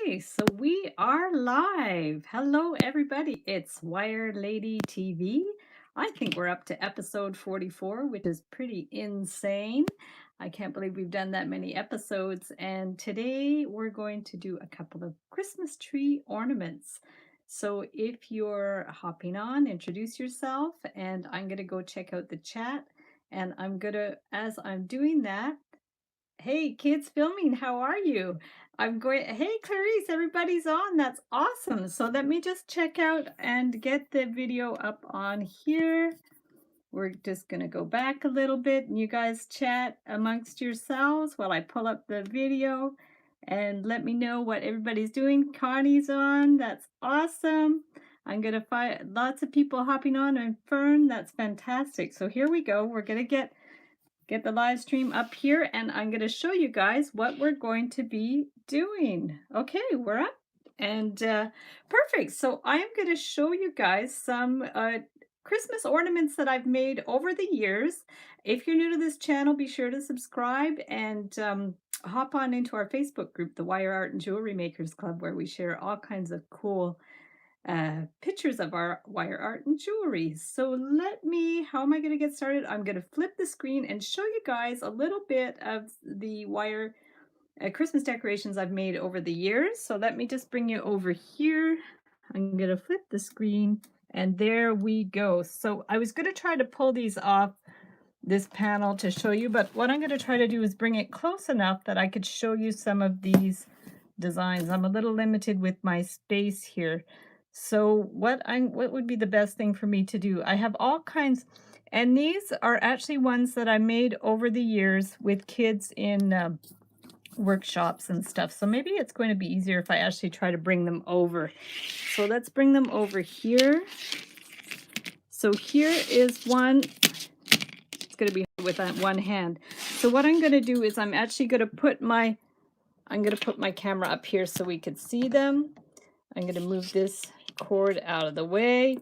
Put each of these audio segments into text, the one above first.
Okay, so we are live. Hello, everybody. It's Wire Lady TV. I think we're up to episode 44, which is pretty insane. I can't believe we've done that many episodes. And today we're going to do a couple of Christmas tree ornaments. So if you're hopping on, introduce yourself, and I'm going to go check out the chat. And I'm going to, as I'm doing that, hey, kids filming, how are you? I'm going, hey, Clarice, everybody's on. That's awesome. So let me just check out and get the video up on here. We're just going to go back a little bit and you guys chat amongst yourselves while I pull up the video and let me know what everybody's doing. Connie's on. That's awesome. I'm going to find lots of people hopping on, and Fern, that's fantastic. So here we go. We're going to get the live stream up here, and I'm going to show you guys what we're going to be doing. Okay, we're up, and perfect. So I am going to show you guys some Christmas ornaments that I've made over the years. If you're new to this channel, be sure to subscribe and hop on into our Facebook group, the Wire Art and Jewelry Makers Club, where we share all kinds of cool pictures of our wire art and jewelry. So how am I going to get started? I'm going to flip the screen and show you guys a little bit of the wire Christmas decorations I've made over the years. So let me just bring you over here. I'm going to flip the screen and there we go. So I was going to try to pull these off this panel to show you, but what I'm going to try to do is bring it close enough that I could show you some of these designs. I'm a little limited with my space here. So what would be the best thing for me to do? I have all kinds, and these are actually ones that I made over the years with kids in workshops and stuff. So maybe it's going to be easier if I actually try to bring them over. So let's bring them over here. So here is one. It's going to be with one hand. So what I'm going to do is I'm actually going to put my camera up here so we could see them. I'm going to move this cord out of the way.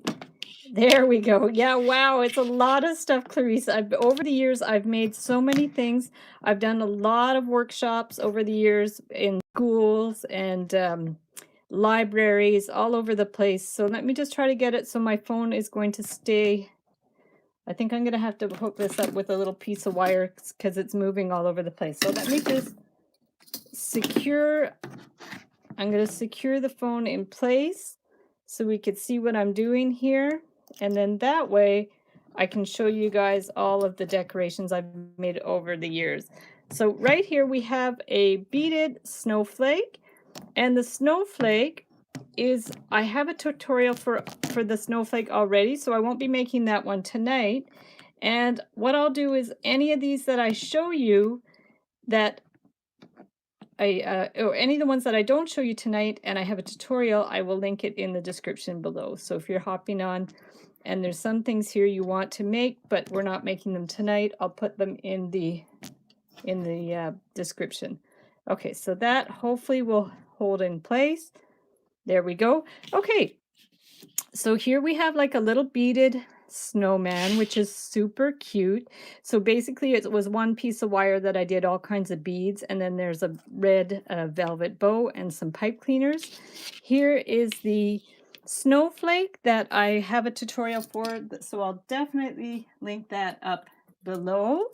There we go. Yeah, wow, it's a lot of stuff, Clarice. Over the years, I've made so many things. I've done a lot of workshops over the years in schools and libraries all over the place. So let me just try to get it so my phone is going to stay. I think I'm going to have to hook this up with a little piece of wire because it's moving all over the place. So let me just I'm going to secure the phone in place so we could see what I'm doing here. And then that way I can show you guys all of the decorations I've made over the years. So right here we have a beaded snowflake. And the snowflake is, I have a tutorial for the snowflake already, so I won't be making that one tonight. And what I'll do is any of these that I show you that or any of the ones that I don't show you tonight and I have a tutorial, I will link it in the description below. So if you're hopping on and there's some things here you want to make, but we're not making them tonight, I'll put them in the description. Okay, so that hopefully will hold in place. There we go. Okay, so here we have like a little beaded snowman, which is super cute. So basically it was one piece of wire that I did all kinds of beads, and then there's a red velvet bow and some pipe cleaners. Here is the snowflake that I have a tutorial for, so I'll definitely link that up below.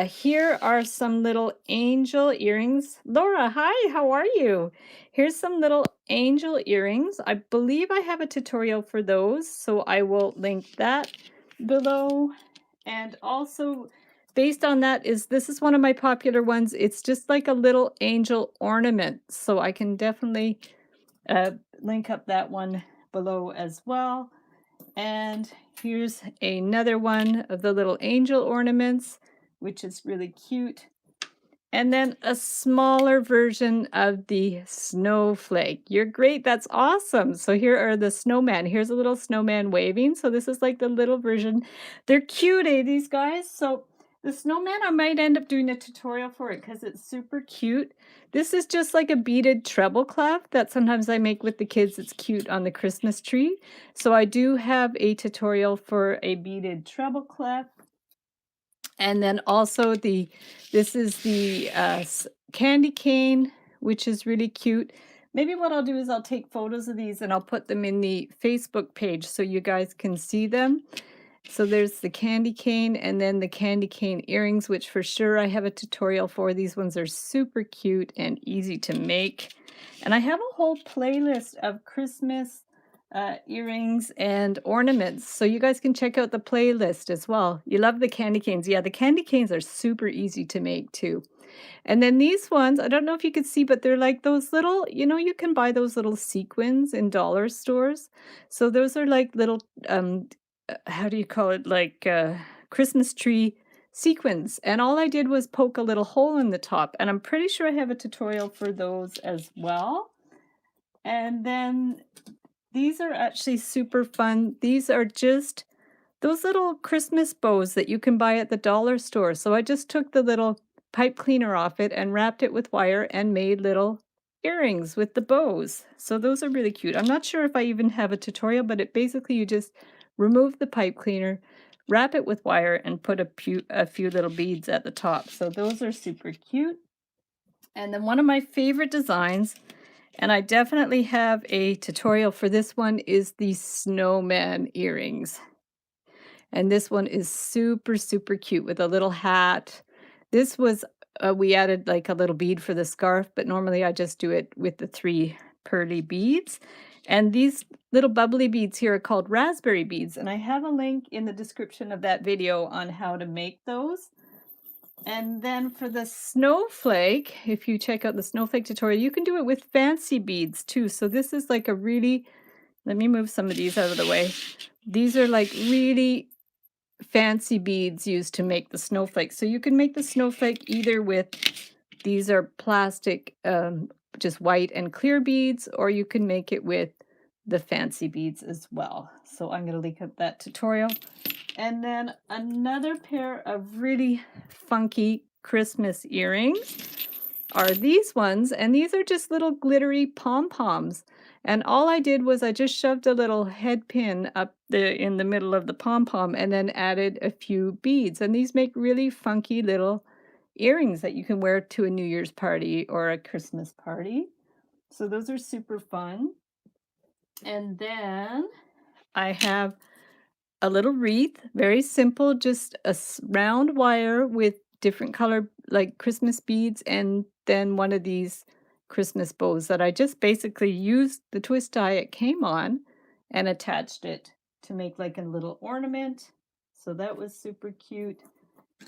Here are some little angel earrings. Laura, hi, how are you? Here's some little angel earrings. I believe I have a tutorial for those, so I will link that below. And also, based on that, this is one of my popular ones. It's just like a little angel ornament, so I can definitely link up that one below as well. And here's another one of the little angel ornaments, which is really cute. And then a smaller version of the snowflake. You're great. That's awesome. So here are the snowman. Here's a little snowman waving. So this is like the little version. They're cute, these guys? So the snowman, I might end up doing a tutorial for it because it's super cute. This is just like a beaded treble clef that sometimes I make with the kids. It's cute on the Christmas tree. So I do have a tutorial for a beaded treble clef. And then also this is the candy cane, which is really cute. Maybe what I'll do is I'll take photos of these and I'll put them in the Facebook page so you guys can see them. So there's the candy cane and then the candy cane earrings, which for sure I have a tutorial for. These ones are super cute and easy to make. And I have a whole playlist of Christmas earrings and ornaments. So you guys can check out the playlist as well. You love the candy canes. Yeah, the candy canes are super easy to make too. And then these ones, I don't know if you could see, but they're like those little, you can buy those little sequins in dollar stores. So those are like little, how do you call it? Like Christmas tree sequins. And all I did was poke a little hole in the top. And I'm pretty sure I have a tutorial for those as well. And then these are actually super fun. These are just those little Christmas bows that you can buy at the dollar store. So I just took the little pipe cleaner off it and wrapped it with wire and made little earrings with the bows. So those are really cute. I'm not sure if I even have a tutorial, but it basically you just remove the pipe cleaner, wrap it with wire, and put a few little beads at the top. So those are super cute. And then one of my favorite designs, and I definitely have a tutorial for this one, is the snowman earrings. And this one is super, super cute with a little hat. This was, we added like a little bead for the scarf, but normally I just do it with the 3 pearly beads. And these little bubbly beads here are called raspberry beads. And I have a link in the description of that video on how to make those. And then for the snowflake, if you check out the snowflake tutorial, you can do it with fancy beads too. So this is like a really, let me move some of these out of the way. These are like really fancy beads used to make the snowflake. So you can make the snowflake either with, these are plastic, just white and clear beads, or you can make it with the fancy beads as well. So I'm going to link up that tutorial. And then another pair of really funky Christmas earrings are these ones, and these are just little glittery pom-poms. And all I did was I just shoved a little head pin up in the middle of the pom-pom and then added a few beads. And these make really funky little earrings that you can wear to a New Year's party or a Christmas party. So those are super fun. And then I have a little wreath, very simple, just a round wire with different color, like Christmas beads, and then one of these Christmas bows that I just basically used the twist die it came on and attached it to make like a little ornament. So that was super cute.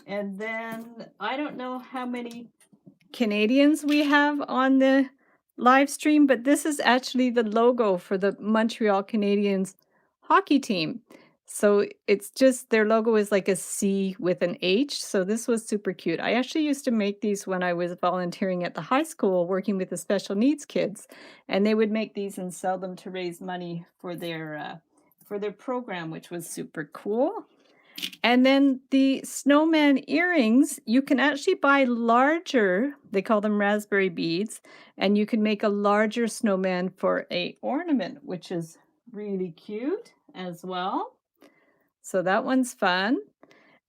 And then I don't know how many Canadians we have on the live stream, but this is actually the logo for the Montreal Canadiens hockey team. So it's just their logo is like a C with an H. So this was super cute. I actually used to make these when I was volunteering at the high school working with the special needs kids, and they would make these and sell them to raise money for their program, which was super cool. And then the snowman earrings, you can actually buy larger, they call them raspberry beads, and you can make a larger snowman for a ornament, which is really cute as well. So that one's fun.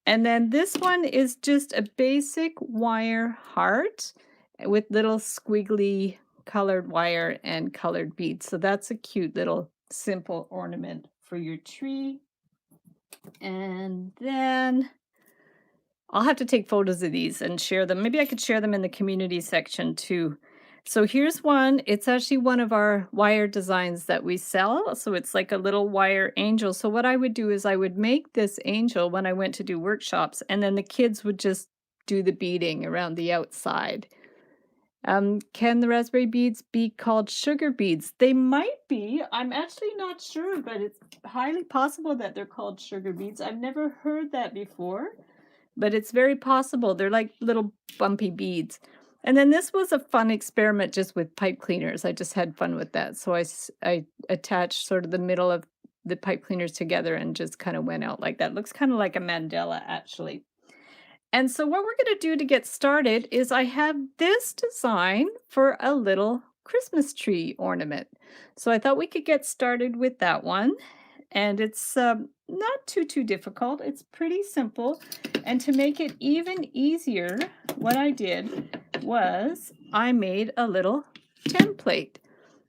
And then this one is just a basic wire heart with little squiggly colored wire and colored beads. So that's a cute little simple ornament for your tree. And then I'll have to take photos of these and share them. Maybe I could share them in the community section too. So here's one. It's actually one of our wire designs that we sell. So it's like a little wire angel. So what I would do is I would make this angel when I went to do workshops, and then the kids would just do the beading around the outside. Can the raspberry beads be called sugar beads? They might be. I'm actually not sure, but it's highly possible that they're called sugar beads. I've never heard that before, but it's very possible. They're like little bumpy beads. And then this was a fun experiment just with pipe cleaners. I just had fun with that. So I attached sort of the middle of the pipe cleaners together and just kind of went out like that. Looks kind of like a mandala, actually. And so what we're going to do to get started is I have this design for a little Christmas tree ornament. So I thought we could get started with that one. And it's not too difficult. It's pretty simple. And to make it even easier, what I did was I made a little template.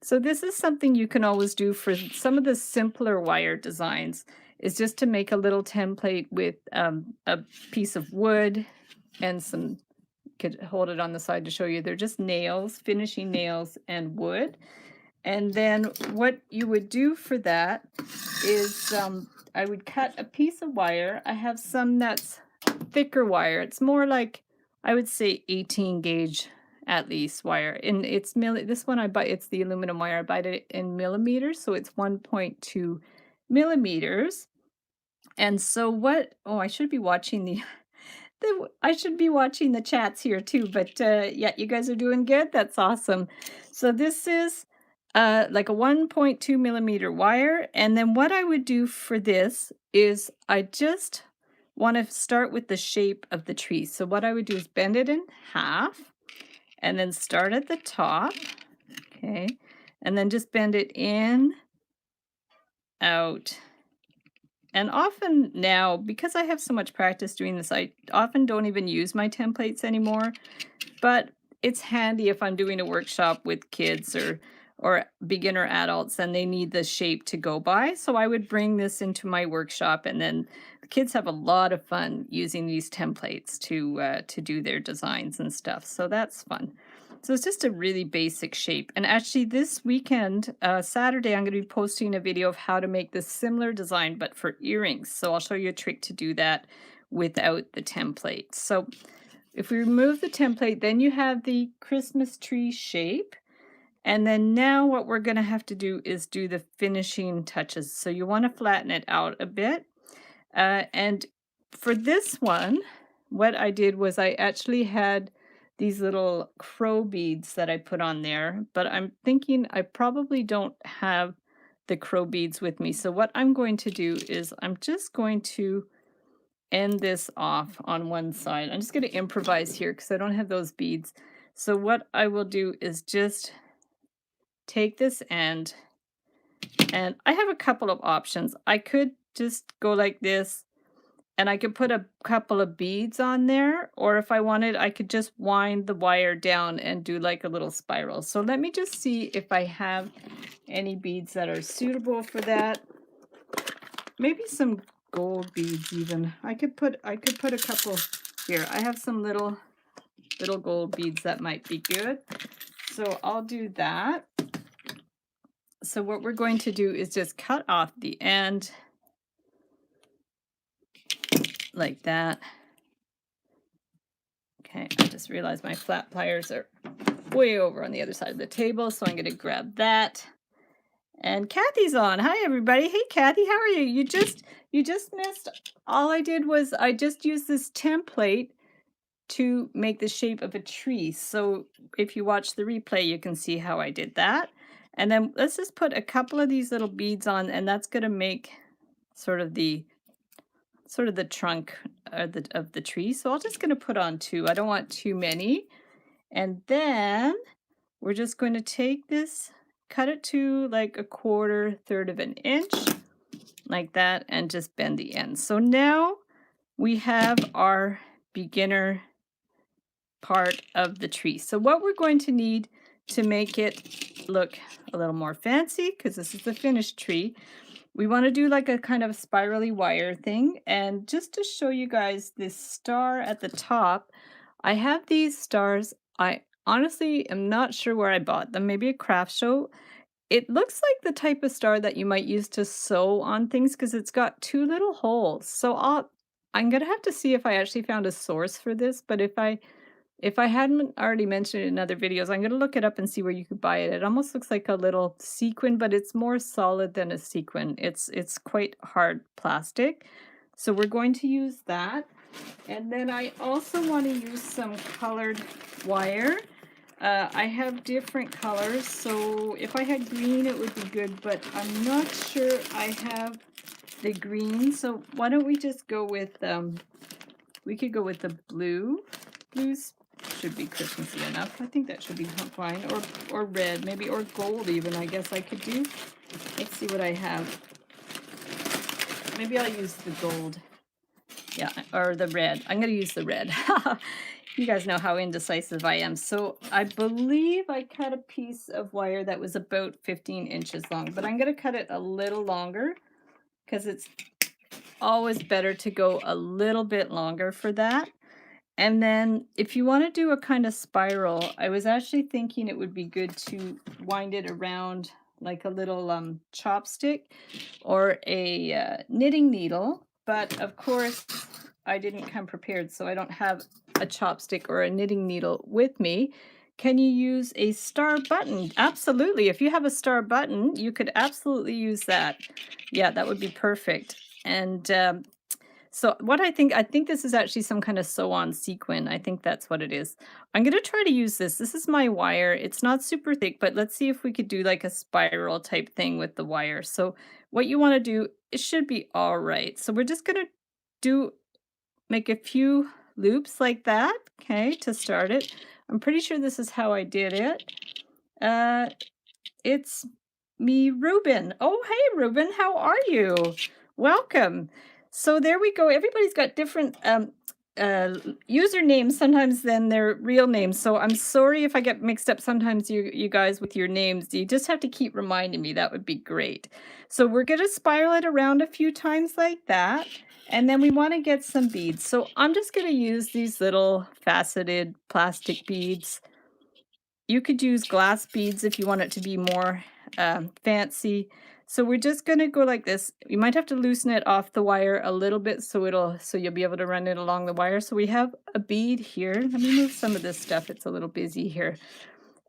So this is something you can always do for some of the simpler wire designs, is just to make a little template with a piece of wood and some, could hold it on the side to show you, they're just nails, finishing nails and wood. And then what you would do for that is I would cut a piece of wire. I have some that's thicker wire. It's more like, I would say 18 gauge at least wire. And it's this one I buy, it's the aluminum wire. I buy it in millimeters, so it's 1.2 millimeters. And so what, oh, I should be watching I should be watching the chats here too, but yeah, you guys are doing good. That's awesome. So this is like a 1.2 millimeter wire. And then what I would do for this is I just want to start with the shape of the tree. So what I would do is bend it in half and then start at the top. Okay. And then just bend it in, out. And often now, because I have so much practice doing this, I often don't even use my templates anymore, but it's handy if I'm doing a workshop with kids or beginner adults and they need the shape to go by. So I would bring this into my workshop, and then the kids have a lot of fun using these templates to do their designs and stuff. So that's fun. So it's just a really basic shape. And actually this weekend, Saturday, I'm going to be posting a video of how to make this similar design, but for earrings. So I'll show you a trick to do that without the template. So if we remove the template, then you have the Christmas tree shape. And then now what we're going to have to do is do the finishing touches. So you want to flatten it out a bit. And for this one, what I did was I actually had these little crow beads that I put on there, but I'm thinking I probably don't have the crow beads with me. So what I'm going to do is I'm just going to end this off on one side. I'm just going to improvise here because I don't have those beads. So what I will do is just take this end, and I have a couple of options. I could just go like this, and I could put a couple of beads on there, or if I wanted, I could just wind the wire down and do like a little spiral. So let me just see if I have any beads that are suitable for that. Maybe some gold beads even. I could put a couple here. I have some little gold beads that might be good. So I'll do that. So what we're going to do is just cut off the end like that. Okay, I just realized my flat pliers are way over on the other side of the table, so I'm going to grab that. And Kathy's on. Hi everybody. Hey Kathy, how are you? You just missed. All I did was I just used this template to make the shape of a tree. So if you watch the replay, you can see how I did that. And then let's just put a couple of these little beads on, and that's going to make sort of the trunk of the tree. So I'm just going to put on 2. I don't want too many. And then we're just going to take this, cut it to like 1/4, 1/3 of an inch, like that, and just bend the ends. So now we have our beginner part of the tree. So what we're going to need to make it look a little more fancy, because this is the finished tree, we want to do like a kind of spirally wire thing. And just to show you guys this star at the top, I have these stars. I honestly am not sure where I bought them, maybe a craft show. It looks like the type of star that you might use to sew on things because it's got 2 little holes. So I'm gonna have to see if I actually found a source for this, but if I hadn't already mentioned it in other videos, I'm gonna look it up and see where you could buy it. It almost looks like a little sequin, but it's more solid than a sequin. It's quite hard plastic. So we're going to use that. And then I also want to use some colored wire. I have different colors, so if I had green it would be good, but I'm not sure I have the green. So why don't we just go with, we could go with the blue. Blues should be Christmassy enough. I think that should be fine. Or red, maybe, or gold even, I guess I could do. Let's see what I have. Maybe I'll use the gold. Yeah, or the red. I'm going to use the red. You guys know how indecisive I am. So I believe I cut a piece of wire that was about 15 inches long, but I'm going to cut it a little longer because it's always better to go a little bit longer for that. And then if you want to do a kind of spiral, I was actually thinking it would be good to wind it around like a little chopstick or a knitting needle. But of course, I didn't come prepared, so I don't have a chopstick or a knitting needle with me. Can you use a star button? Absolutely. If you have a star button, you could absolutely use that. Yeah, that would be perfect. And so what I think this is actually some kind of sew-on sequin. I think that's what it is. I'm gonna try to use this. This is my wire. It's not super thick, but let's see if we could do like a spiral type thing with the wire. So what you want to do, it should be all right. So we're just gonna do make a few loops like that, okay, to start it. I'm pretty sure this is how I did it. Uh, it's me, Ruben. Oh, hey, Ruben, how are you? Welcome. So there we go. Everybody's got different usernames sometimes than their real names. So I'm sorry if I get mixed up sometimes, you guys, with your names. You just have to keep reminding me. That would be great. So we're going to spiral it around a few times like that. And then we want to get some beads. So I'm just going to use these little faceted plastic beads. You could use glass beads if you want it to be more fancy. So we're just going to go like this. You might have to loosen it off the wire a little bit so you'll be able to run it along the wire. So we have a bead here. Let me move some of this stuff. It's a little busy here.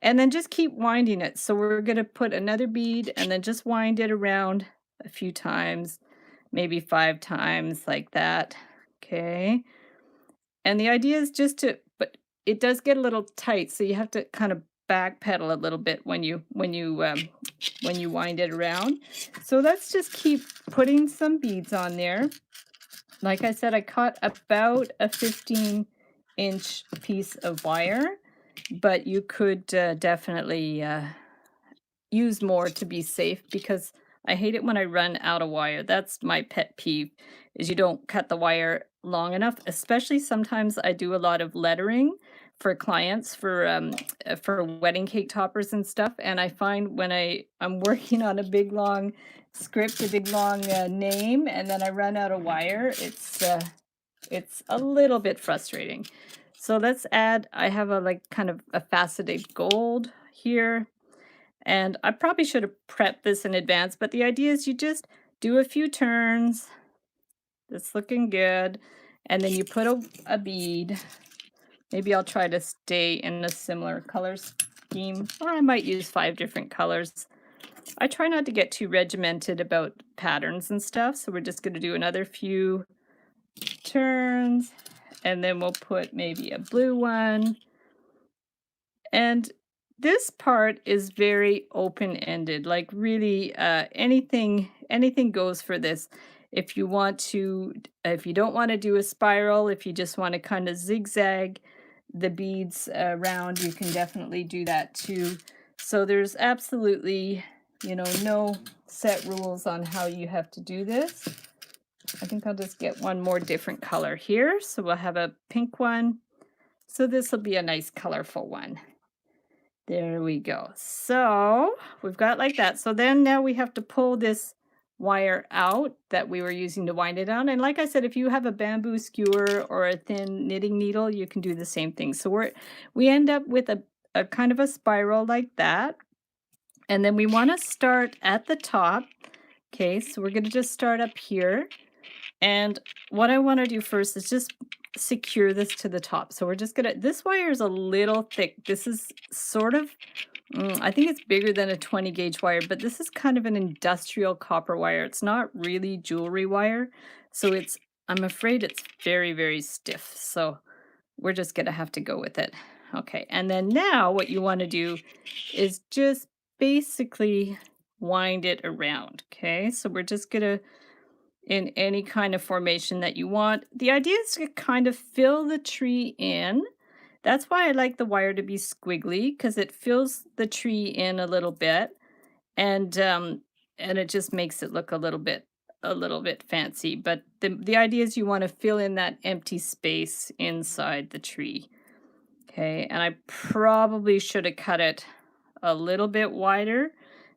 And then just keep winding it. So we're going to put another bead and then just wind it around a few times, maybe 5 times like that. Okay. And the idea is just to, but it does get a little tight, so you have to kind of backpedal a little bit when you wind it around. So let's just keep putting some beads on there. Like I said, I cut about a 15-inch piece of wire, but you could definitely use more to be safe because I hate it when I run out of wire. That's my pet peeve, is you don't cut the wire long enough, especially sometimes I do a lot of lettering for clients for wedding cake toppers and stuff, and I find when I'm working on a big long script, a big long name, and then I run out of wire, it's a little bit frustrating. So let's add, I have a like kind of a faceted gold here. And I probably should have prepped this in advance, but the idea is you just do a few turns. That's looking good. And then you put a bead. Maybe I'll try to stay in a similar color scheme, or I might use 5 different colors. I try not to get too regimented about patterns and stuff, so we're just going to do another few turns, and then we'll put maybe a blue one. And this part is very open-ended, like really anything goes for this. If you don't want to do a spiral, if you just want to kind of zigzag the beads around, you can definitely do that too. So there's absolutely, no set rules on how you have to do this. I think I'll just get one more different color here. So we'll have a pink one. So this will be a nice colorful one. There we go. So we've got like that. So then now we have to pull this wire out that we were using to wind it down. And like I said, if you have a bamboo skewer or a thin knitting needle, you can do the same thing. So we end up with a kind of a spiral like that. And then we want to start at the top. Okay, so we're going to just start up here. And what I want to do first is just secure this to the top. So we're just gonna, this wire is a little thick. This is sort of, I think it's bigger than a 20 gauge wire, but this is kind of an industrial copper wire. It's not really jewelry wire. So I'm afraid it's very, very stiff. So we're just gonna have to go with it. Okay, and then now what you want to do is just basically wind it around. Okay, so we're just gonna, in any kind of formation that you want. The idea is to kind of fill the tree in. That's why I like the wire to be squiggly, because it fills the tree in a little bit, and it just makes it look a little bit fancy. But the idea is you want to fill in that empty space inside the tree. Okay, and I probably should have cut it a little bit wider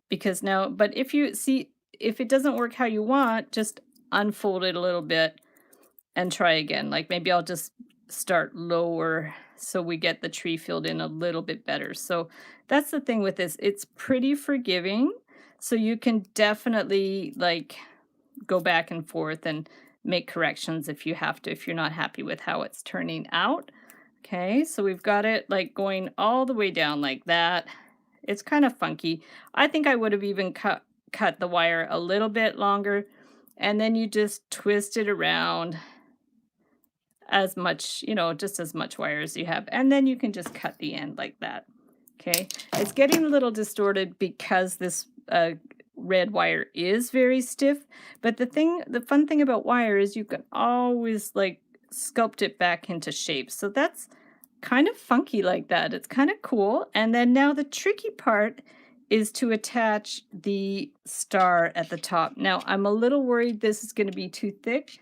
because now, but if you see, if it doesn't work how you want, just unfold it a little bit and try again. Like maybe I'll just start lower so we get the tree filled in a little bit better. So that's the thing with this. It's pretty forgiving. So you can definitely like go back and forth and make corrections if you have to, if you're not happy with how it's turning out. Okay, so we've got it like going all the way down like that. It's kind of funky. I think I would have even cut the wire a little bit longer, and then you just twist it around as much, you know, just as much wire as you have, and then you can just cut the end like that. Okay, it's getting a little distorted because this red wire is very stiff, but the fun thing about wire is you can always like sculpt it back into shape. So that's kind of funky like that. It's kind of cool. And then now the tricky part is to attach the star at the top. Now I'm a little worried this is going to be too thick.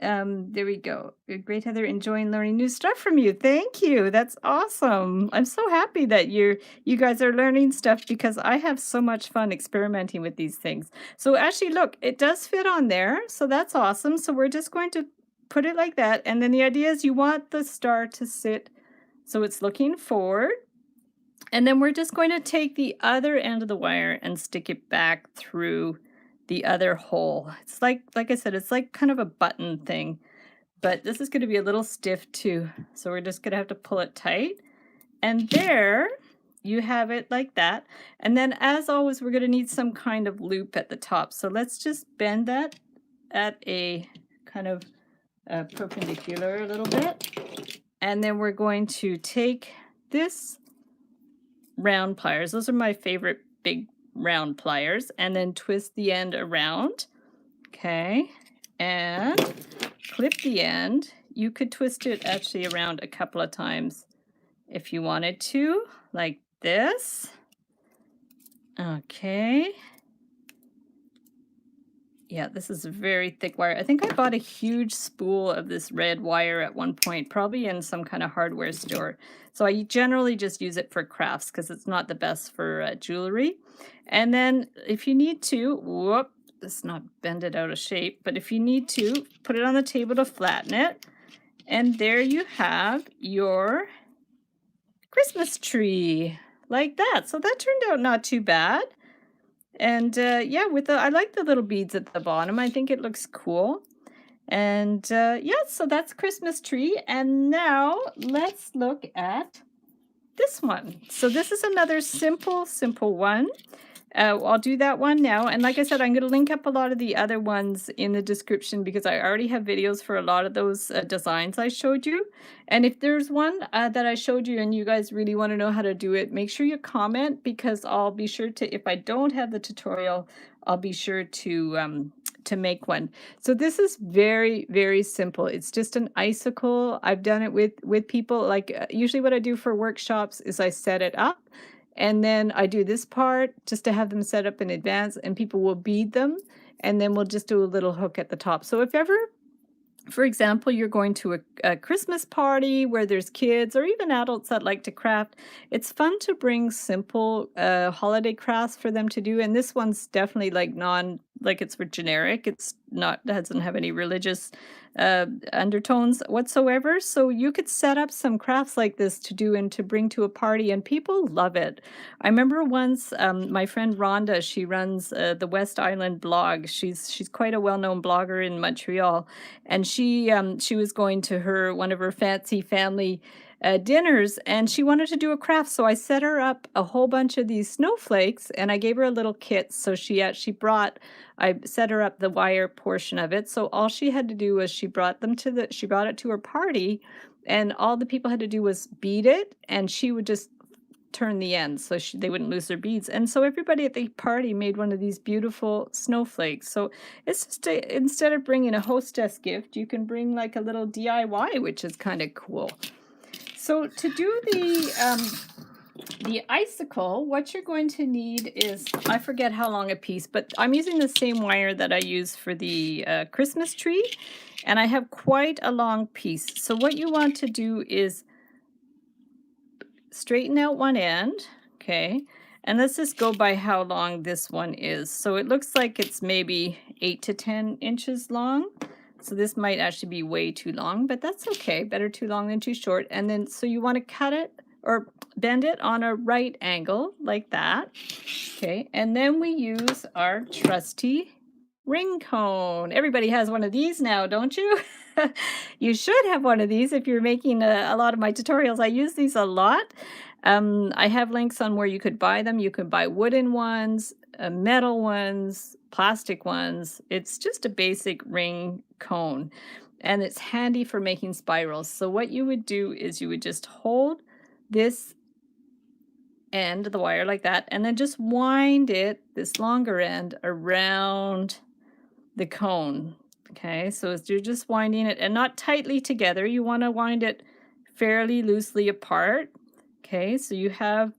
There we go. Great, Heather, enjoying learning new stuff from you. Thank you. That's awesome. I'm so happy that you guys are learning stuff because I have so much fun experimenting with these things. So actually, look, it does fit on there. So that's awesome. So we're just going to put it like that. And then the idea is you want the star to sit so it's looking forward. And then we're just going to take the other end of the wire and stick it back through the other hole. It's like I said, it's like kind of a button thing, but this is going to be a little stiff too. So we're just going to have to pull it tight. And there you have it like that. And then as always, we're going to need some kind of loop at the top. So let's just bend that at a kind of perpendicular a little bit. And then we're going to take this round pliers. Those are my favorite big round pliers, and then twist the end around. Okay, and clip the end. You could twist it actually around a couple of times if you wanted to, like this. Okay. Yeah, this is a very thick wire. I think I bought a huge spool of this red wire at one point, probably in some kind of hardware store. So I generally just use it for crafts because it's not the best for jewelry. And then if you need to, whoop, let's not bend it out of shape, but if you need to, put it on the table to flatten it. And there you have your Christmas tree, like that. So that turned out not too bad. And yeah, I like the little beads at the bottom. I think it looks cool. And yeah, so that's Christmas tree. And now let's look at this one. So this is another simple one. I'll do that one now. And like I said, I'm going to link up a lot of the other ones in the description because I already have videos for a lot of those designs I showed you. And if there's one that I showed you and you guys really want to know how to do it, make sure you comment because I'll be sure to, if I don't have the tutorial, I'll be sure to make one. So this is very, very simple. It's just an icicle. I've done it with people. Like usually what I do for workshops is I set it up. And then I do this part just to have them set up in advance and people will bead them. And then we'll just do a little hook at the top. So if ever, for example, you're going to a Christmas party where there's kids or even adults that like to craft, it's fun to bring simple holiday crafts for them to do. And this one's definitely like it's for generic. It doesn't have any religious undertones whatsoever. So you could set up some crafts like this to do and to bring to a party and people love it. I remember once my friend Rhonda, she runs the West Island blog. She's quite a well-known blogger in Montreal, and she was going to one of her fancy family dinners and she wanted to do a craft, so I set her up a whole bunch of these snowflakes and I gave her a little kit. So I set her up the wire portion of it, so all she had to do was she brought it to her party and all the people had to do was bead it and she would just turn the ends so they wouldn't lose their beads. And so everybody at the party made one of these beautiful snowflakes. So it's just instead of bringing a hostess gift, you can bring like a little DIY, which is kind of cool. So to do the icicle, what you're going to need is, I forget how long a piece, but I'm using the same wire that I use for the Christmas tree, and I have quite a long piece. So what you want to do is straighten out one end, okay? And let's just go by how long this one is. So it looks like it's maybe 8 to 10 inches long. So this might actually be way too long, but that's okay. Better too long than too short. And then, so you want to cut it or bend it on a right angle like that. Okay, and then we use our trusty ring cone. Everybody has one of these now, don't you? You should have one of these if you're making a lot of my tutorials. I use these a lot. I have links on where you could buy them. You could buy wooden ones, metal ones, plastic ones. It's just a basic ring cone, and it's handy for making spirals. So what you would do is you would just hold this end of the wire like that, and then just wind it, this longer end, around the cone. Okay, so you're just winding it, and not tightly together. You want to wind it fairly loosely apart. Okay, so you have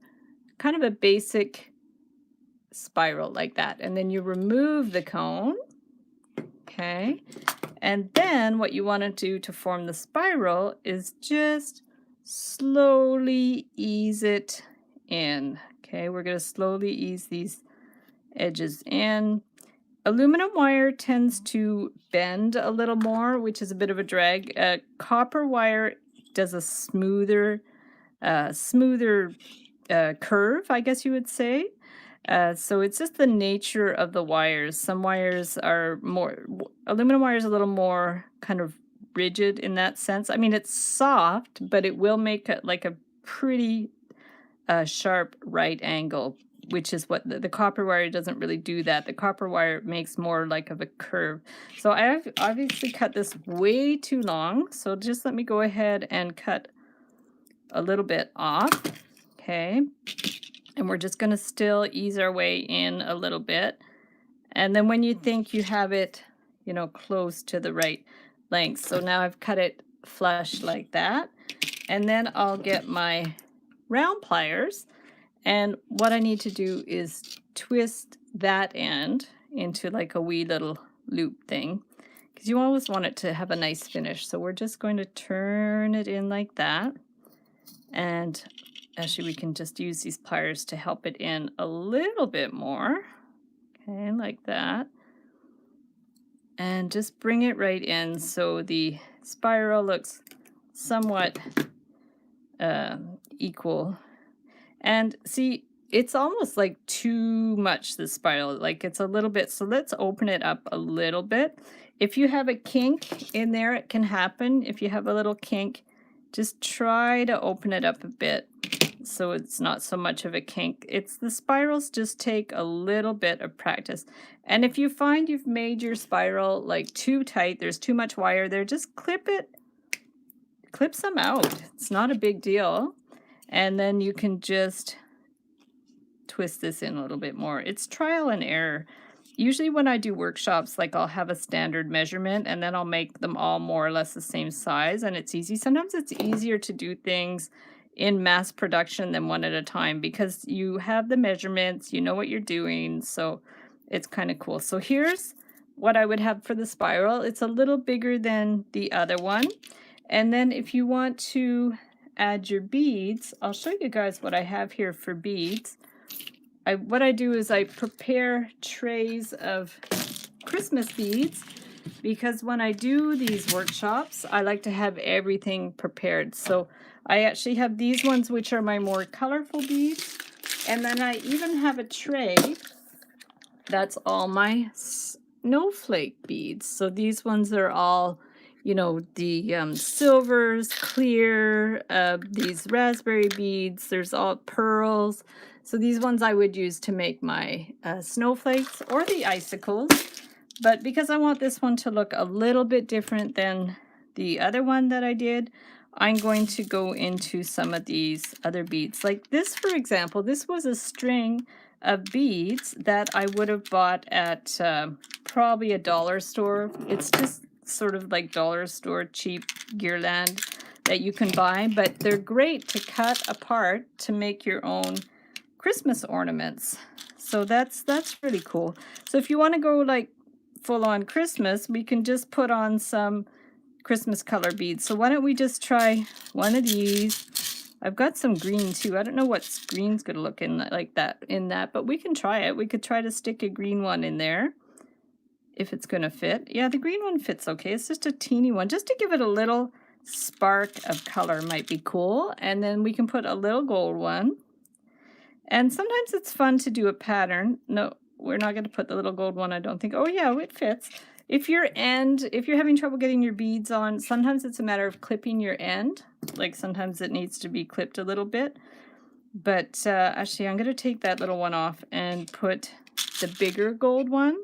kind of a basic spiral like that, and then you remove the cone. Okay, and then what you want to do to form the spiral is just slowly ease it in. Okay, we're going to slowly ease these edges in. Aluminum wire tends to bend a little more, which is a bit of a drag. Copper wire does a smoother curve, I guess you would say. So it's just the nature of the wires. Some wires are more, aluminum wire is a little more kind of rigid in that sense. I mean, it's soft, but it will make like a pretty sharp right angle, which is what the copper wire doesn't really do that. The copper wire makes more like of a curve. So I have obviously cut this way too long. So just let me go ahead and cut a little bit off. Okay. And we're just going to still ease our way in a little bit. And then when you think you have it, you know, close to the right length. So now I've cut it flush like that. And then I'll get my round pliers. And what I need to do is twist that end into like a wee little loop thing, because you always want it to have a nice finish. So we're just going to turn it in like that. And actually we can just use these pliers to help it in a little bit more. Okay, like that. And just bring it right in so the spiral looks somewhat equal. And see, it's almost like too much, the spiral, like it's a little bit. So let's open it up a little bit. If you have a kink in there, it can happen. If you have a little kink, just try to open it up a bit so it's not so much of a kink. It's the spirals just take a little bit of practice. And if you find you've made your spiral like too tight, there's too much wire there, just clip it, clip some out. It's not a big deal. And then you can just twist this in a little bit more. It's trial and error. Usually when I do workshops, like I'll have a standard measurement and then I'll make them all more or less the same size, and it's easy. Sometimes it's easier to do things in mass production than one at a time because you have the measurements, you know what you're doing, so it's kind of cool. So here's what I would have for the spiral. It's a little bigger than the other one. And then if you want to add your beads, I'll show you guys what I have here for beads. What I do is I prepare trays of Christmas beads, because when I do these workshops, I like to have everything prepared. So I actually have these ones, which are my more colorful beads. And then I even have a tray that's all my snowflake beads. So these ones are all, you know, the silvers, clear, these raspberry beads, there's all pearls. So these ones I would use to make my snowflakes or the icicles. But because I want this one to look a little bit different than the other one that I did, I'm going to go into some of these other beads. Like this, for example, this was a string of beads that I would have bought at probably a dollar store. It's just sort of like dollar store cheap guirlande that you can buy, but they're great to cut apart to make your own Christmas ornaments. So that's really cool. So if you want to go like full on Christmas, we can just put on some Christmas color beads. So why don't we just try one of these I've got some green too. I don't know what green's going to look in like that in that, but we can try it. We could try to stick a green one in there if it's going to fit. Yeah, the green one fits okay. It's just a teeny one, just to give it a little spark of color might be cool. And then we can put a little gold one. And sometimes it's fun to do a pattern. No, we're not going to put the little gold one, I don't think. Oh yeah, it fits. If you're having trouble getting your beads on, sometimes it's a matter of clipping your end. Like sometimes it needs to be clipped a little bit. But actually, I'm going to take that little one off and put the bigger gold one.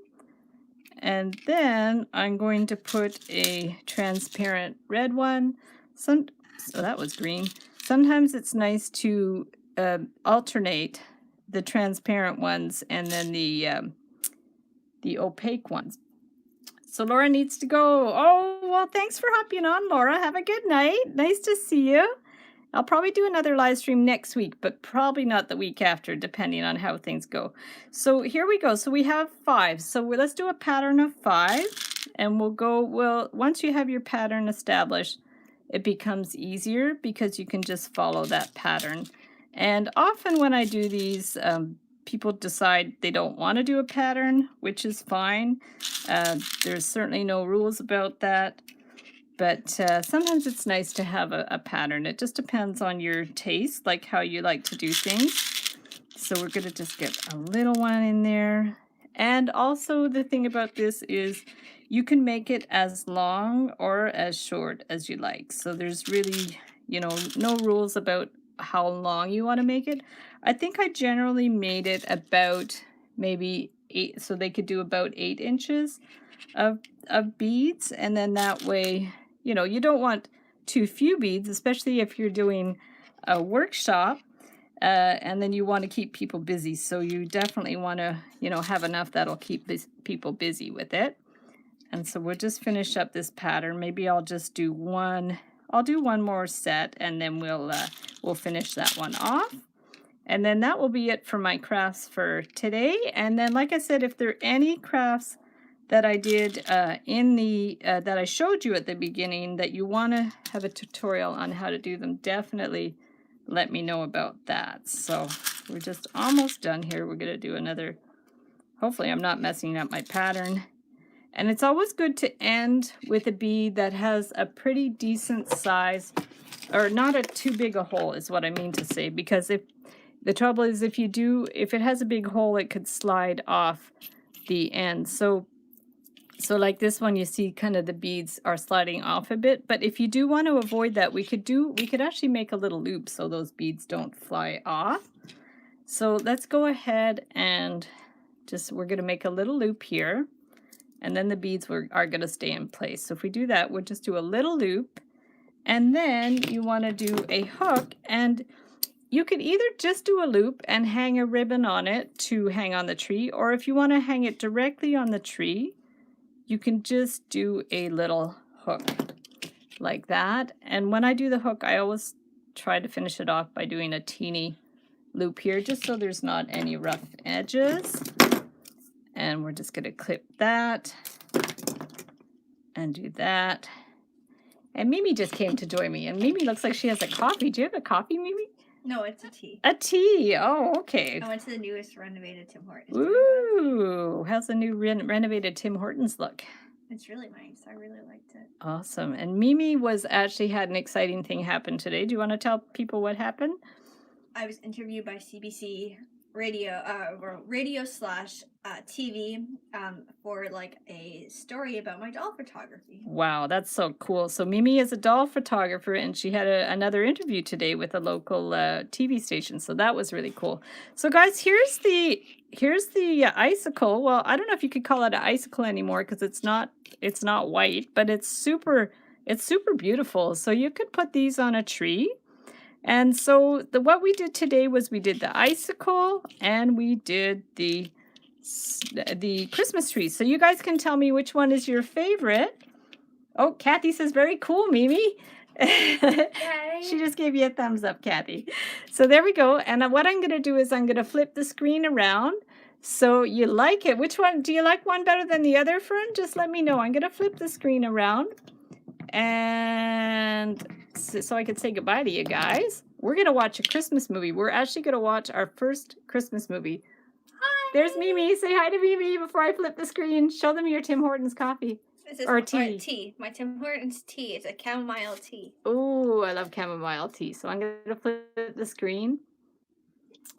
And then I'm going to put a transparent red one. So that was green. Sometimes it's nice to alternate the transparent ones and then the opaque ones. So Laura needs to go. Oh, well, thanks for hopping on, Laura. Have a good night. Nice to see you. I'll probably do another live stream next week, but probably not the week after, depending on how things go. So here we go. So we have 5. So let's do a pattern of 5, and once you have your pattern established, it becomes easier because you can just follow that pattern. And often when I do these, people decide they don't want to do a pattern, which is fine. There's certainly no rules about that. But sometimes it's nice to have a pattern. It just depends on your taste, like how you like to do things. So we're going to just get a little one in there. And also the thing about this is you can make it as long or as short as you like. So there's really, no rules about how long you want to make it. I think I generally made it about maybe 8, so they could do about 8 inches of beads, and then that way, you don't want too few beads, especially if you're doing a workshop, and then you want to keep people busy. So you definitely want to, have enough that'll keep people busy with it. And so we'll just finish up this pattern. Maybe I'll just do one. I'll do one more set, and then we'll finish that one off. And then that will be it for my crafts for today. And then, like I said, if there are any crafts that I did that I showed you at the beginning that you want to have a tutorial on how to do them, definitely let me know about that. So we're just almost done here. We're going to do another. Hopefully I'm not messing up my pattern. And it's always good to end with a bead that has a pretty decent size, or not too big a hole is what I mean to say, because the trouble is if it has a big hole, it could slide off the end. So like this one, you see kind of the beads are sliding off a bit. But if you do want to avoid that, we could actually make a little loop so those beads don't fly off. So let's go ahead and we're going to make a little loop here. And then the beads are going to stay in place. So if we do that, we'll just do a little loop. And then you want to do a hook. And you could either just do a loop and hang a ribbon on it to hang on the tree. Or if you want to hang it directly on the tree, you can just do a little hook like that. And when I do the hook, I always try to finish it off by doing a teeny loop here, just so there's not any rough edges. And we're just going to clip that and do that. And Mimi just came to join me. And Mimi looks like she has a coffee. Do you have a coffee, Mimi? No, it's a tea. A tea. Oh, okay. I went to the newest renovated Tim Hortons. Ooh, how's the new renovated Tim Hortons look? It's really nice. I really liked it. Awesome. And Mimi had an exciting thing happen today. Do you want to tell people what happened? I was interviewed by CBC radio/TV for like a story about my doll photography. Wow, that's so cool. So Mimi is a doll photographer, and she had another interview today with a local TV station. So that was really cool. So guys, here's the icicle. Well, I don't know if you could call it an icicle anymore because it's not white, but it's super beautiful. So you could put these on a tree. And so what we did today was we did the icicle and we did the Christmas tree. So you guys can tell me which one is your favorite. Oh, Kathy says, very cool, Mimi. She just gave you a thumbs up, Kathy. So there we go. And what I'm going to do is I'm going to flip the screen around. So you like it. Which one? Do you like one better than the other, Fern? Just let me know. I'm going to flip the screen around. And so I could say goodbye to you guys. we're going to watch a Christmas movie. We're actually going to watch our first Christmas movie. Hi. There's Mimi. Say hi to Mimi before I flip the screen. Show them your Tim Hortons coffee. This is or my tea. tea. My Tim Hortons tea. It's a chamomile tea. Oh, I love chamomile tea. So I'm going to flip the screen.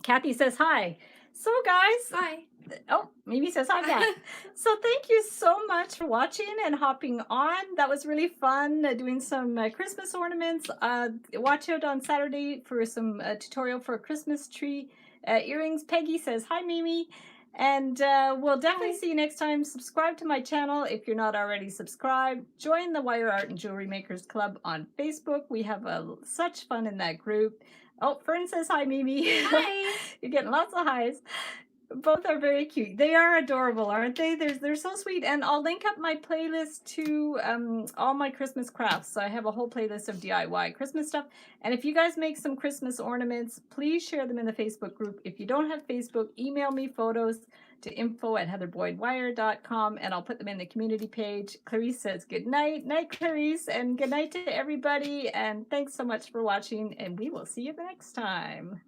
Kathy says hi. So guys. Hi. Oh, Mimi says hi back. So thank you so much for watching and hopping on. That was really fun doing some Christmas ornaments. Watch out on Saturday for some tutorial for a Christmas tree earrings. Peggy says hi, Mimi. And we'll definitely see you next time. Subscribe to my channel if you're not already subscribed. Join the Wire Art and Jewelry Makers Club on Facebook. We have such fun in that group. Oh, Fern says hi, Mimi. Hi. You're getting lots of highs. Both are very cute. They are adorable, aren't they? They're so sweet. And I'll link up my playlist to all my Christmas crafts. So I have a whole playlist of DIY Christmas stuff. And if you guys make some Christmas ornaments, please share them in the Facebook group. If you don't have Facebook, email me photos to info@heatherboydwire.com and I'll put them in the community page. Clarice says good night. Night, Clarice. And good night to everybody. And thanks so much for watching. And we will see you the next time.